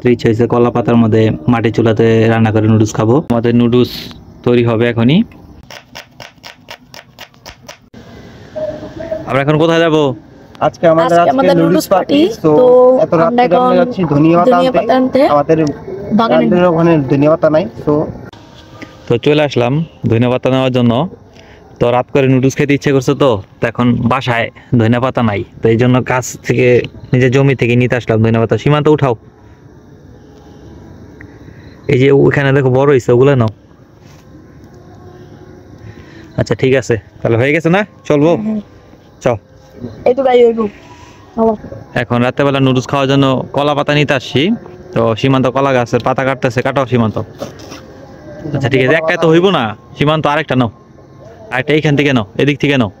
রাত্রে ইচ্ছা হয়েছে কলা পাতার মধ্যে মাটির চুলাতে রান্না করে নুডলস খাবো। আমাদের নুডলস তৈরি হবে এখনই। আমরা এখন কোথায় যাব? আজকে আমাদের নুডলস পার্টি। তো এত রাত থেকে আমরা যাচ্ছি ধনিয়া পাতা আনতে। আমাদের বাগানের ওখানে ধনিয়া পাতা নাই, তো চলে আসলাম ধনিয়া পাতা নেওয়ার জন্য। তো রাত করে নুডলস খেতে ইচ্ছে করছে, তো এখন বাসায় ধনিয়া পাতা নাই, তো এই জন্য কাছ থেকে নিজের জমি থেকে নিতে আসলাম ধনিয়া পাতা। সীমান্ত উঠাও, এই যে ওখানে দেখো বড় হয়েছে, ওগুলো নাও। আচ্ছা ঠিক আছে, তাহলে হয়ে গেছে না? চলবো, চল। এখন রাত্রেবেলা নুডলস খাওয়ার জন্য কলা পাতা নিতে আসছি। তো সীমান্ত কলা গাছের পাতা কাটতেছে, কাটাও সীমান্ত। আচ্ছা ঠিক আছে, একটা তো হইব না সীমান্ত, আরেকটা নাও, আরেকটা এইখান থেকে নাও, এদিক থেকে নাও।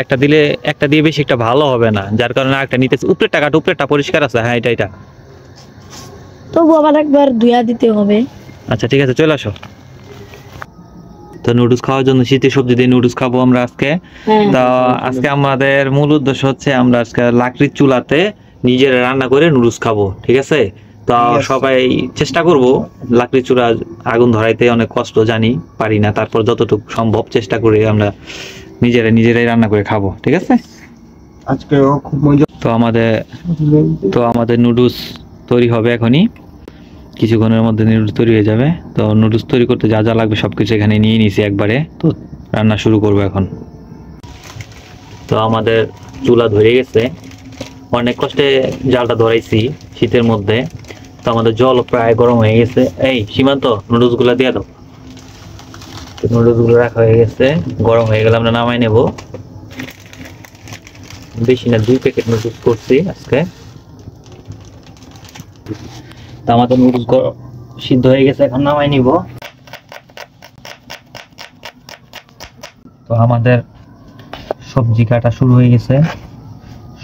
একটা দিলে একটা দিয়ে বেশি একটা ভালো হবে না, যার কারণে আরেকটা নিতেছে। উপরেরটা কাটো, উপরেরটা পরিষ্কার আছে। হ্যাঁ এটা তবু আবার একবার ধুয়া দিতে হবে। আচ্ছা ঠিক আছে, চলে আসো। তো নুডলস খাওয়ার জন্য শীতের সবজি দিয়ে নুডলস খাবো আমরা আজকে। তো আজকে আমাদের মূল উদ্দেশ্য হচ্ছে আমরা আজকে লাকড়ির চুলাতে নিজেরা রান্না করে নুডলস খাবো, ঠিক আছে? তো সবাই চেষ্টা করব। লাকড়ির চুলা আগুন ধরাইতে অনেক কষ্ট, জানি, পারি না, তারপর যতটুকু সম্ভব চেষ্টা করে আমরা নিজেরাই রান্না করে খাবো, ঠিক আছে? আজকেও খুব মজা। তো আমাদের নুডলস তৈরি হবে এখনই, কিছুক্ষণের মধ্যে নুডলস তৈরি হয়ে যাবে। তো নুডলস তৈরি করতে যা যা লাগবে সবকিছু এখানে নিয়ে নিয়েছি একবারে। তো রান্না শুরু করবো এখন। তো আমাদের চুলা ধরে গেছে, অনেক কষ্টে জালটা ধরাইছি শীতের মধ্যে। তো আমাদের জল প্রায় গরম হয়ে গেছে। এই সীমান্ত, নুডলস গুলা দিয়ে দাও। নুডলস গুলো রাখা হয়ে গেছে, গরম হয়ে গেলে আমরা নামাই নেব। বেশি না, 2 প্যাকেট নুডলস করছি আজকে। তো আমাদের নুডলস সিদ্ধ হয়ে গেছে, এখন নামাই নিব। তো আমাদের সবজি কাটা শুরু হয়ে গেছে।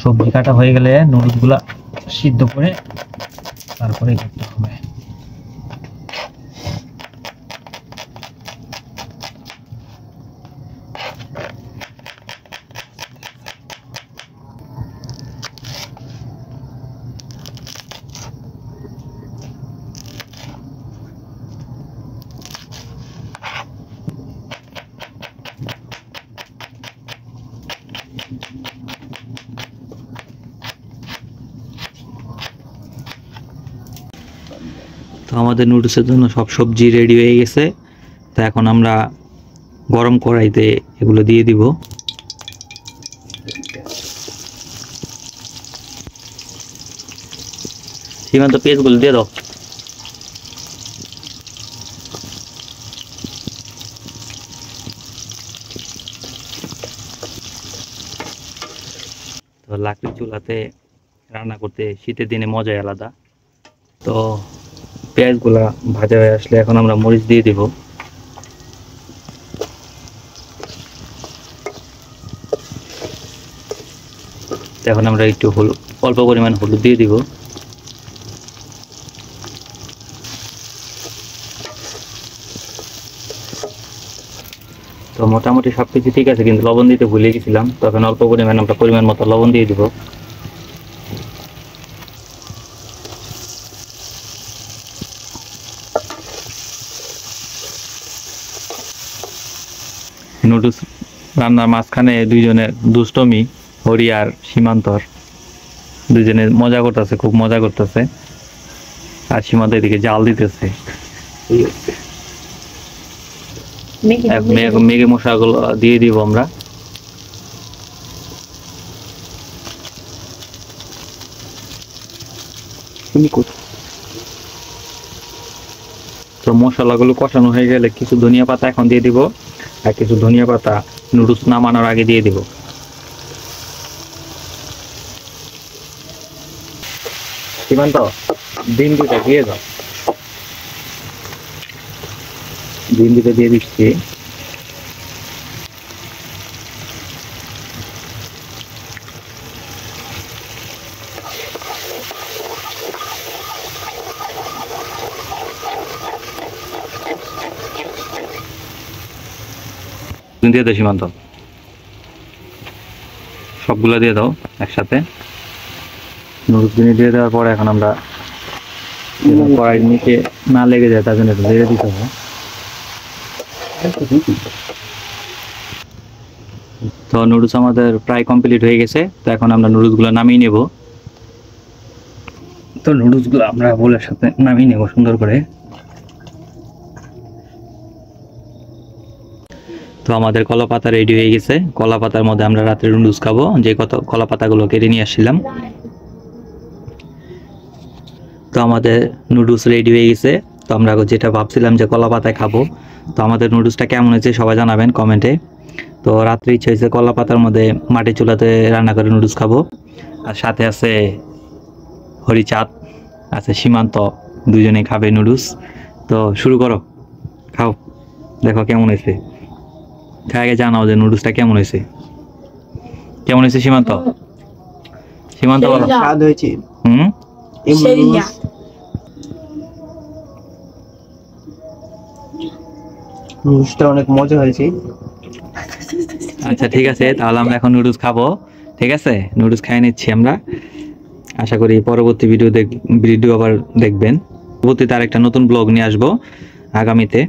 সবজি কাটা হয়ে গেলে নুডলস গুলা সিদ্ধ করে তারপরে করতে হবে। তো আমাদের নুডলসের জন্য সব সবজি রেডি হয়ে গেছে। তো এখন আমরা গরম কড়াইতে এগুলো দিয়ে দিব। সীমান্ত, পেঁয়াজগুলো দিয়ে দাও। তো লাকড়ির চুলাতে রান্না করতে শীতের দিনে মজাই আলাদা। তো পেঁয়াজগুলা ভাজা হয়ে আসলে এখন আমরা মরিচ দিয়ে দিব। এখন আমরা একটু অল্প পরিমাণ হলুদ দিয়ে দিব। তো মোটামুটি সবকিছু ঠিক আছে, কিন্তু লবণ দিতে ভুলে গেছিলাম। তখন অল্প পরিমাণ মতো লবণ দিয়ে দিব। নুডলস রান্নার মাঝখানে দুইজনের দুষ্টমি, হরি আর সীমান্তর, দুইজনে মজা করতেছে, খুব মজা করতেছে। আর সীমান্ত এদিকে জাল দিতেছে। মেঘে মশলাগুলো দিয়ে দিব আমরা। তো মশলাগুলো কষানো হয়ে গেলে কিছু ধনিয়া পাতা এখন দিয়ে দিব, আর কিছু ধনিয়া পাতা নুডলস নামানোর আগে দিয়ে দিব। সীমান্ত, ডিম দুটা দিয়ে দাও। ডিম দুটো দিয়ে দিচ্ছি। দিয়ে দাও সীমান্ত, সবগুলো দিয়ে দাও একসাথে। নুডলস দিয়ে দেওয়ার পরে এখন আমরা কড়াইয়ের নিচে না লেগে যায় তার জন্য একটু লেগে দিতে হবে। তো নুডলস আমাদের প্রায় কমপ্লিট হয়ে গেছে। তো এখন আমরা নুডলসগুলো নামিয়ে নেব। তো নুডলসগুলো আমরা বোলের সাথে নামিয়ে নেব সুন্দর করে। তো আমাদের কলা পাতা রেডি হয়ে গেছে। কলা পাতার মধ্যে আমরা রাত্রে নুডলস খাবো, যে কলা পাতাগুলো কেটে নিয়ে আসছিলাম। তো আমাদের নুডলস রেডি হয়ে গেছে। তো আমরা যেটা ভাবছিলাম যে কলা পাতায় খাবো, তো আমাদের নুডলসটা কেমন হয়েছে সবাই জানাবেন কমেন্টে। তো রাত্রে ইচ্ছে হয়েছে কলা পাতার মধ্যে মাটির চুলাতে রান্না করে নুডলস খাবো। আর সাথে আছে হরিচাঁদ, আছে সীমান্ত, দুজনেই খাবে নুডলস। তো শুরু করো, খাও, দেখো কেমন হয়েছে। আগে জানাও যে নুডলসটা কেমন হয়েছে। কেমন হয়েছে সীমান্ত? সীমান্ত বলো। স্বাদ হয়েছে। এই সেই নুডলস যা। নুডলসটা অনেক মজা হয়েছে। আচ্ছা ঠিক আছে, তাহলে আমরা এখন নুডলস খাবো। ঠিক আছে, নুডলস খাই নিচ্ছি আমরা। আশা করি পরবর্তী ভিডিও আবার দেখবেন। পরবর্তীতে আরেকটা নতুন ব্লগ নিয়ে আসবো আগামীতে।